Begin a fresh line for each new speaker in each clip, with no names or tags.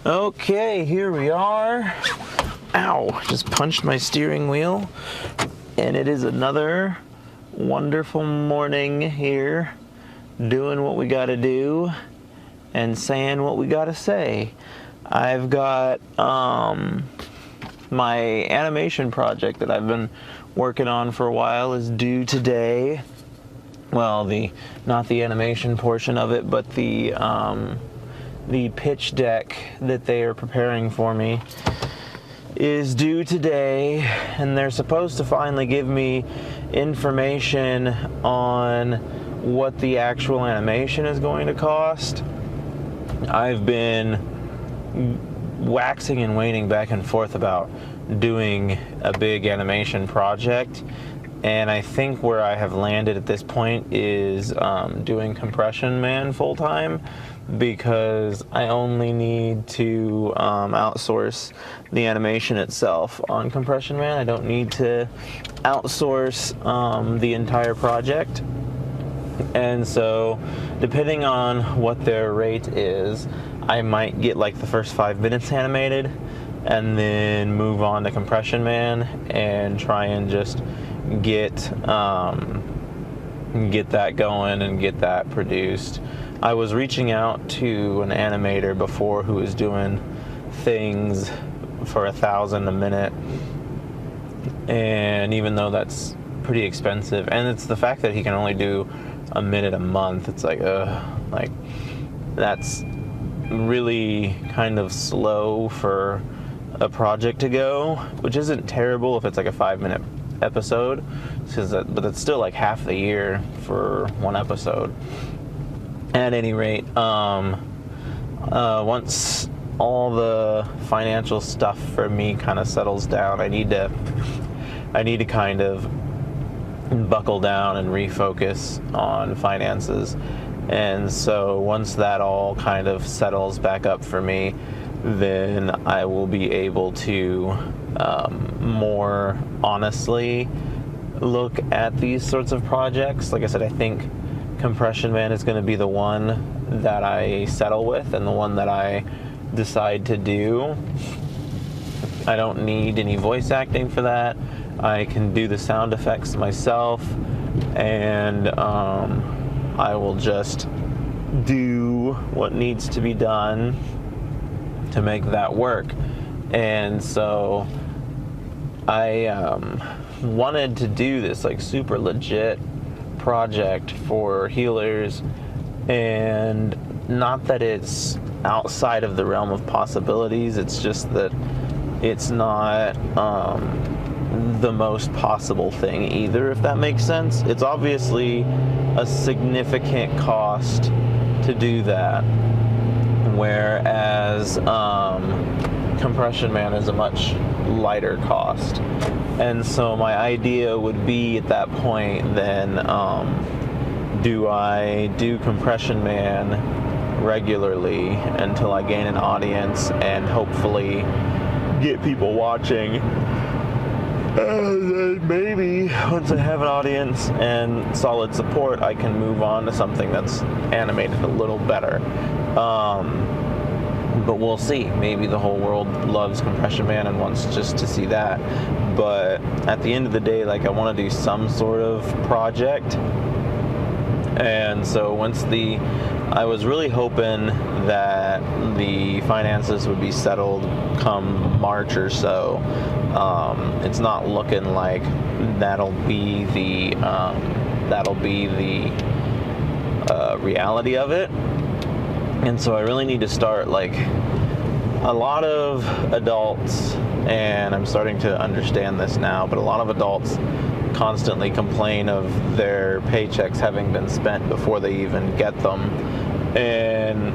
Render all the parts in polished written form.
Okay, here we are. Ow, just punched my steering wheel. And it is another wonderful morning here, doing what we gotta do and saying what we gotta say. I've got my animation project that I've been working on for a while is due today. Well, not the animation portion of it, but the pitch deck that they are preparing for me is due today, and they're supposed to finally give me information on what the actual animation is going to cost. I've been waxing and waning back and forth about doing a big animation project, and I think where I have landed at this point is doing Compression Man full-time, because I only need to outsource the animation itself on Compression Man. I don't need to outsource the entire project. And so, depending on what their rate is, I might get like the first 5 minutes animated and then move on to Compression Man and try and just get that going and get that produced. I was reaching out to an animator before who was doing things for $1,000 a minute, and even though that's pretty expensive, and it's the fact that he can only do a minute a month, it's like that's really kind of slow for a project to go, which isn't terrible if it's like a 5-minute episode, but it's still like half the year for one episode. At any rate, once all the financial stuff for me kind of settles down, I need to kind of buckle down and refocus on finances. And so once that all kind of settles back up for me, then I will be able to more honestly look at these sorts of projects. Like I said, I think Compression Man is going to be the one that I settle with and the one that I decide to do. I don't need any voice acting for that. I can do the sound effects myself, and I will just do what needs to be done to make that work. And so I wanted to do this like super legit project for healers, and not that it's outside of the realm of possibilities, it's just that it's not the most possible thing either, if that makes sense. It's obviously a significant cost to do that, whereas Compression Man is a much lighter cost. And so my idea would be at that point then, do I do Compression Man regularly until I gain an audience and hopefully get people watching, and then maybe once I have an audience and solid support, I can move on to something that's animated a little better. But we'll see. Maybe the whole world loves Compression Man and wants just to see that. But at the end of the day, like, I want to do some sort of project. And so I was really hoping that the finances would be settled come March or so. It's not looking like that'll be the reality of it. And so I really need to start, like, a lot of adults, and I'm starting to understand this now, but a lot of adults constantly complain of their paychecks having been spent before they even get them. And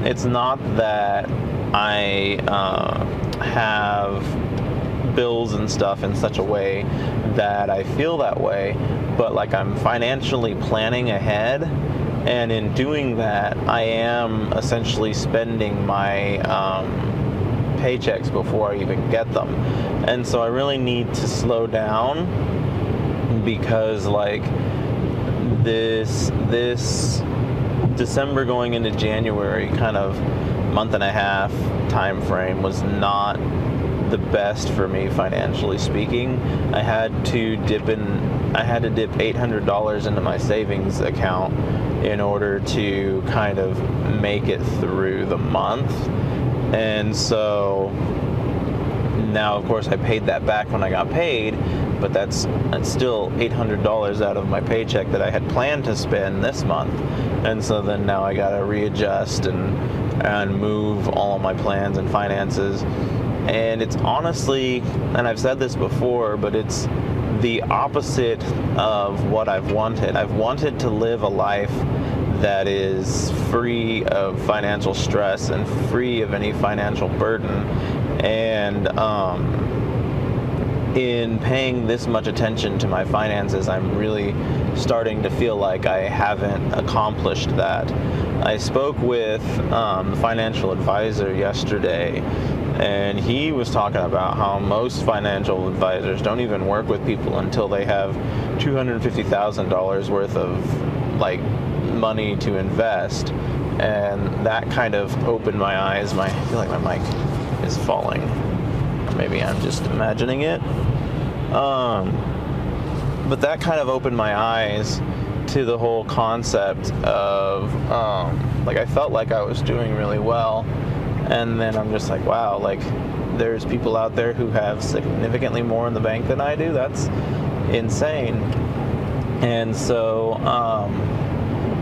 it's not that I have bills and stuff in such a way that I feel that way, but like I'm financially planning ahead. And in doing that, I am essentially spending my paychecks before I even get them. And so I really need to slow down, because like this December going into January, kind of month and a half time frame, was not the best for me financially speaking. I had to dip $800 into my savings account in order to kind of make it through the month. And so now, of course, I paid that back when I got paid, but that's still $800 out of my paycheck that I had planned to spend this month. And so then now I got to readjust and move all of my plans and finances. And it's honestly, and I've said this before, but it's the opposite of what I've wanted. I've wanted to live a life that is free of financial stress and free of any financial burden. And in paying this much attention to my finances, I'm really starting to feel like I haven't accomplished that. I spoke with the financial advisor yesterday, and he was talking about how most financial advisors don't even work with people until they have $250,000 worth of like money to invest. And that kind of opened my eyes. I feel like my mic is falling. Maybe I'm just imagining it. But that kind of opened my eyes to the whole concept of like, I felt like I was doing really well, and then I'm just like, wow, like there's people out there who have significantly more in the bank than I do. That's insane. And so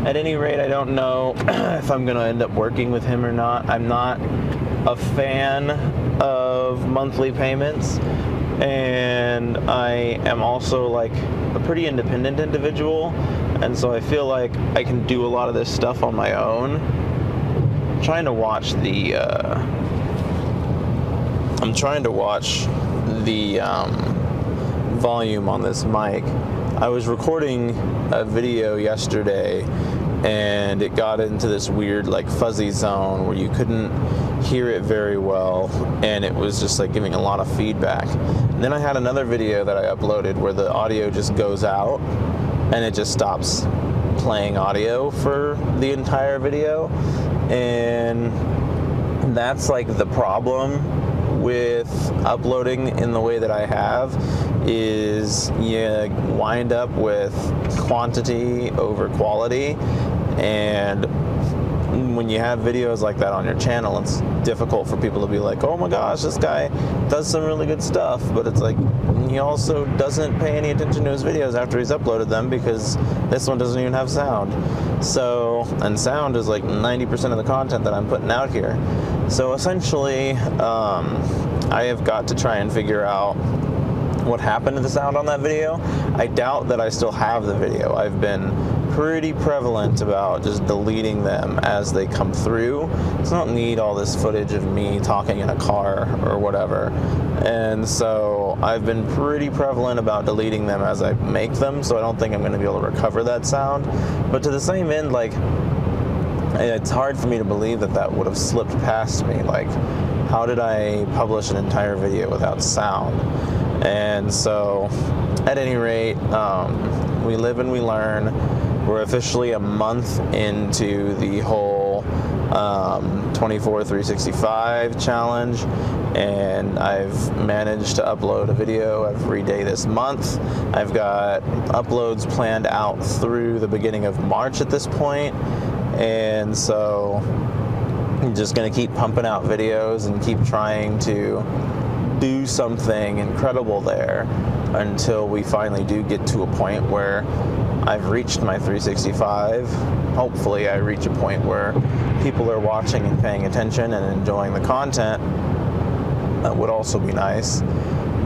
at any rate, I don't know if I'm going to end up working with him or not. I'm not a fan of monthly payments, and I am also like a pretty independent individual, and so I feel like I can do a lot of this stuff on my own. I'm trying to watch the volume on this mic. I was recording a video yesterday, and it got into this weird like fuzzy zone where you couldn't hear it very well, and it was just like giving a lot of feedback. And then I had another video that I uploaded where the audio just goes out and it just stops playing audio for the entire video. And that's like the problem with uploading in the way that I have, is you wind up with quantity over quality. And when you have videos like that on your channel, it's difficult for people to be like, oh my gosh, this guy does some really good stuff. But it's like, he also doesn't pay any attention to his videos after he's uploaded them, because this one doesn't even have sound. So, and sound is like 90% of the content that I'm putting out here. So essentially, I have got to try and figure out what happened to the sound on that video. I doubt that I still have the video. I've been pretty prevalent about just deleting them as they come through. So I don't need all this footage of me talking in a car or whatever. And so I've been pretty prevalent about deleting them as I make them, so I don't think I'm going to be able to recover that sound. But to the same end, like, it's hard for me to believe that that would have slipped past me. Like, how did I publish an entire video without sound? And so, at any rate, we live and we learn. We're officially a month into the whole 24/365 challenge, and I've managed to upload a video every day this month. I've got uploads planned out through the beginning of March at this point, and so I'm just going to keep pumping out videos and keep trying to do something incredible there until we finally do get to a point where I've reached my 365. Hopefully I reach a point where people are watching and paying attention and enjoying the content. That would also be nice.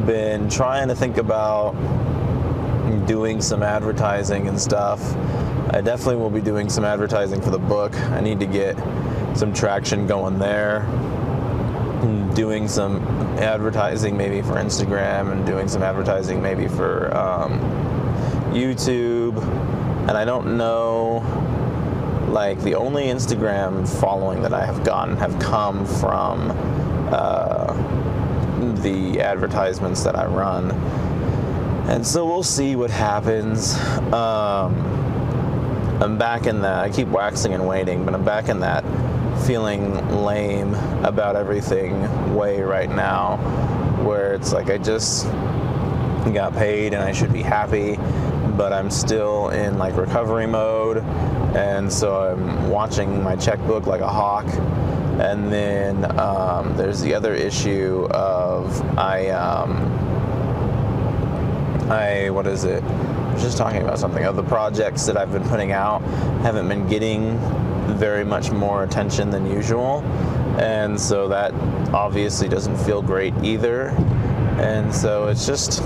Been trying to think about doing some advertising and stuff. I definitely will be doing some advertising for the book. I need to get some traction going there. Doing some advertising maybe for Instagram, and doing some advertising maybe for YouTube. And I don't know, like, the only Instagram following that I have gotten have come from the advertisements that I run. And so we'll see what happens. I'm back in that, I keep waxing and waning, but I'm back in that feeling lame about everything way right now, where it's like I just got paid and I should be happy, but I'm still in like recovery mode, and so I'm watching my checkbook like a hawk. And then there's the other issue of what is it? I was just talking about something. Of the projects that I've been putting out haven't been getting very much more attention than usual. And so that obviously doesn't feel great either. And so it's just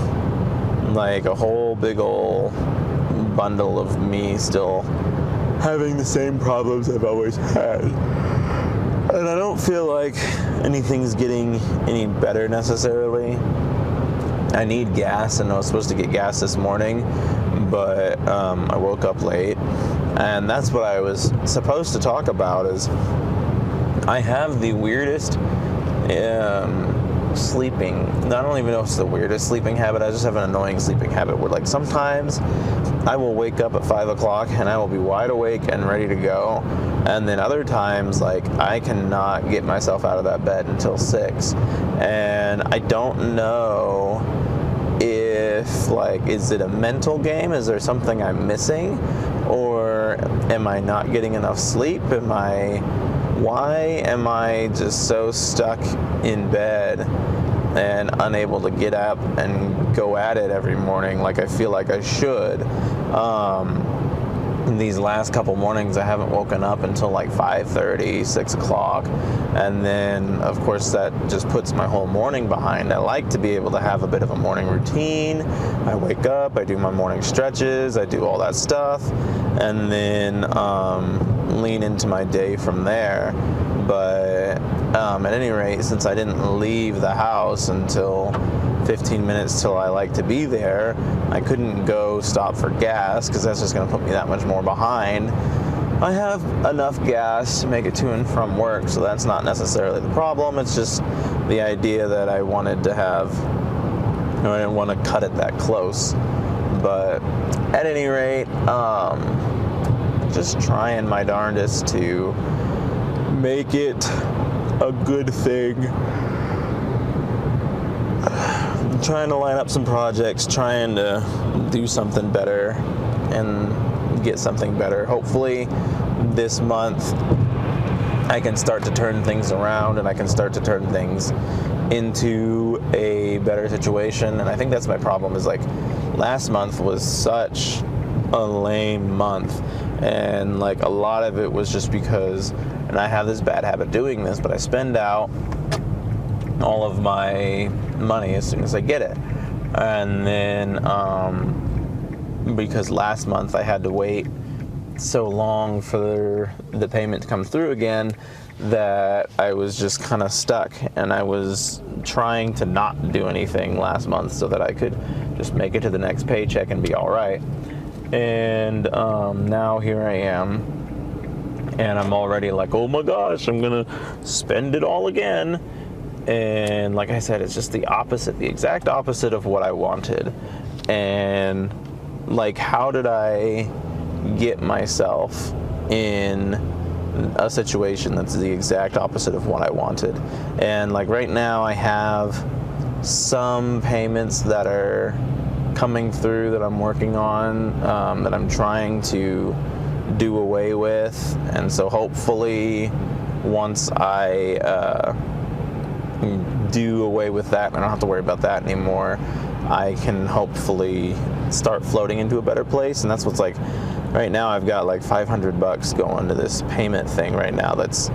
like a whole big ol' bundle of me still having the same problems I've always had. And I don't feel like anything's getting any better necessarily. I need gas, and I was supposed to get gas this morning, but I woke up late. And that's what I was supposed to talk about, is I have the weirdest sleeping, I don't even know if it's the weirdest sleeping habit, I just have an annoying sleeping habit where like sometimes I will wake up at 5 o'clock and I will be wide awake and ready to go, and then other times like I cannot get myself out of that bed until 6, and I don't know if like, is it a mental game, is there something I'm missing, or am I not getting enough sleep, why am I just so stuck in bed and unable to get up and go at it every morning like I feel like I should? These last couple mornings I haven't woken up until like 5:30, 6 o'clock, and then of course that just puts my whole morning behind. I like to be able to have a bit of a morning routine. I wake up, I do my morning stretches, I do all that stuff, and then lean into my day from there. But at any rate, since I didn't leave the house until 15 minutes till I like to be there, I couldn't go stop for gas because that's just going to put me that much more behind. I have enough gas to make it to and from work, so that's not necessarily the problem. It's just the idea that I wanted to have, I didn't want to cut it that close. But at any rate, just trying my darndest to make it a good thing. Trying to line up some projects, trying to do something better and get something better. Hopefully this month I can start to turn things around and I can start to turn things into a better situation. And I think that's my problem, is like last month was such a lame month, and like a lot of it was just because, and I have this bad habit doing this, but I spend out all of my money as soon as I get it. And then because last month I had to wait so long for the payment to come through again that I was just kind of stuck, and I was trying to not do anything last month so that I could just make it to the next paycheck and be all right. And now here I am, and I'm already like, oh my gosh, I'm gonna spend it all again. And like I said, it's just the opposite, the exact opposite of what I wanted. And like, how did I get myself in a situation that's the exact opposite of what I wanted? And like right now I have some payments that are coming through that I'm working on, that I'm trying to do away with. And so hopefully once I do away with that and I don't have to worry about that anymore, I can hopefully start floating into a better place. And that's what's like, right now I've got like $500 going to this payment thing right now that's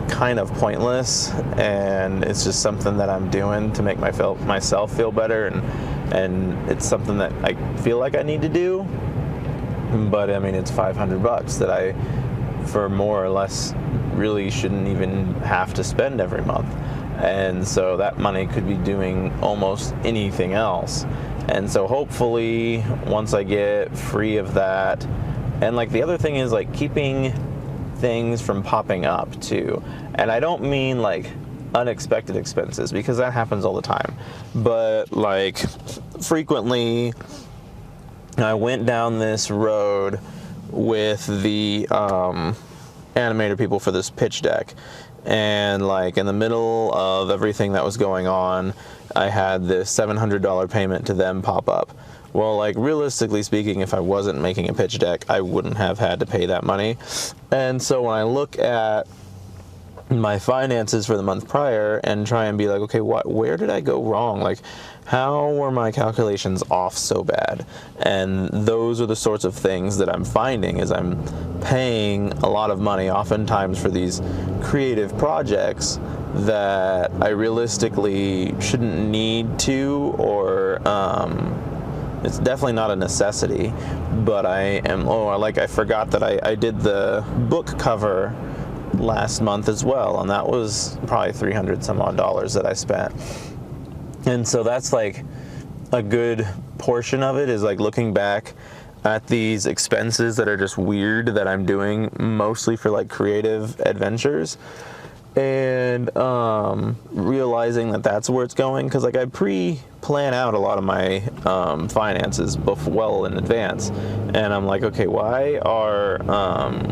kind of pointless, and it's just something that I'm doing to make myself feel better, and it's something that I feel like I need to do, but I mean it's $500 that I, for more or less, really shouldn't even have to spend every month. And so that money could be doing almost anything else. And so hopefully once I get free of that, and like the other thing is like keeping things from popping up too. And I don't mean like unexpected expenses, because that happens all the time, but like frequently I went down this road with the animator people for this pitch deck. And like in the middle of everything that was going on, I had this $700 payment to them pop up. Well, like realistically speaking, if I wasn't making a pitch deck, I wouldn't have had to pay that money. And so when I look at my finances for the month prior and try and be like, okay, where did I go wrong? Like, how were my calculations off so bad? And those are the sorts of things that I'm finding is I'm paying a lot of money oftentimes for these creative projects that I realistically shouldn't need to, or it's definitely not a necessity, but I forgot that I did the book cover last month as well, and that was probably $300 some odd that I spent. And so that's like a good portion of it is like looking back at these expenses that are just weird that I'm doing mostly for like creative adventures, and realizing that that's where it's going, because like I pre-plan out a lot of my finances well in advance, and I'm like, okay, why are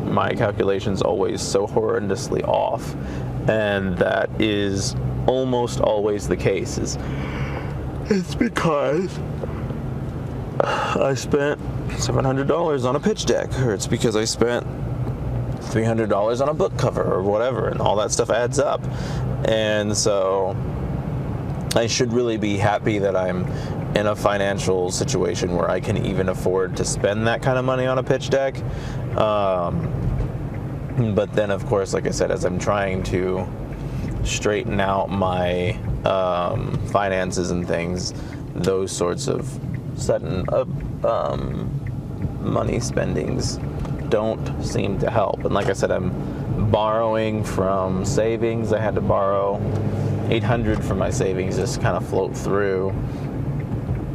my calculations always so horrendously off? And that is almost always the case. It's because I spent $700 on a pitch deck, or it's because I spent $300 on a book cover or whatever, and all that stuff adds up. And so I should really be happy that I'm in a financial situation where I can even afford to spend that kind of money on a pitch deck. But then, of course, like I said, as I'm trying to straighten out my finances and things, those sorts of sudden money spendings don't seem to help. And like I said, I'm borrowing from savings. I had to borrow $800 from my savings just kind of float through,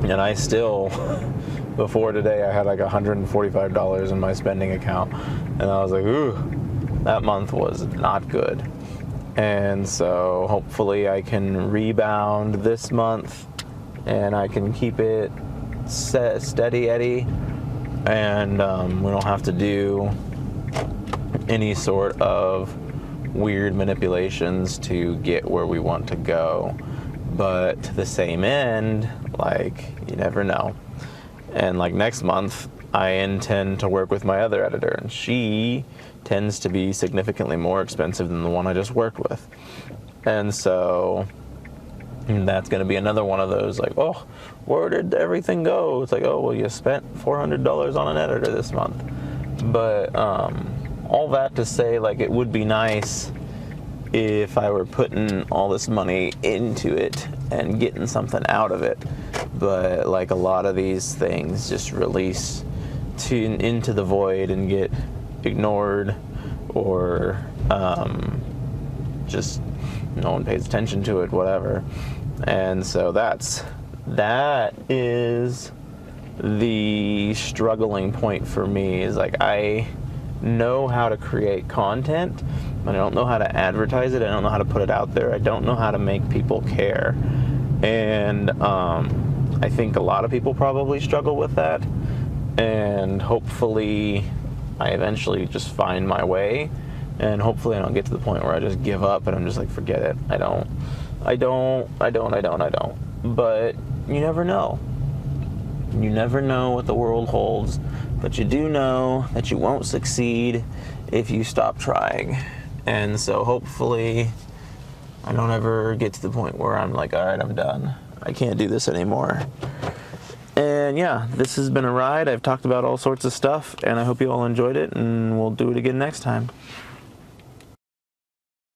and I still before today I had like $145 in my spending account, and I was like, ooh, that month was not good. And so hopefully I can rebound this month and I can keep it steady Eddie, and we don't have to do any sort of weird manipulations to get where we want to go. But to the same end, like, you never know. And like next month, I intend to work with my other editor, and she tends to be significantly more expensive than the one I just worked with. And so that's going to be another one of those, like, oh, where did everything go? It's like, oh, well, you spent $400 on an editor this month. But all that to say, like, it would be nice if I were putting all this money into it and getting something out of it. But like a lot of these things just release into the void and get ignored, or just no one pays attention to it, whatever. And so that is the struggling point for me, is like I know how to create content, but I don't know how to advertise it. I don't know how to put it out there. I don't know how to make people care. And I think a lot of people probably struggle with that. And hopefully I eventually just find my way. And hopefully I don't get to the point where I just give up and I'm just like, forget it. I don't. But you never know. You never know what the world holds. But you do know that you won't succeed if you stop trying. And so hopefully I don't ever get to the point where I'm like, all right, I'm done. I can't do this anymore. And yeah, this has been a ride. I've talked about all sorts of stuff, and I hope you all enjoyed it, and we'll do it again next time.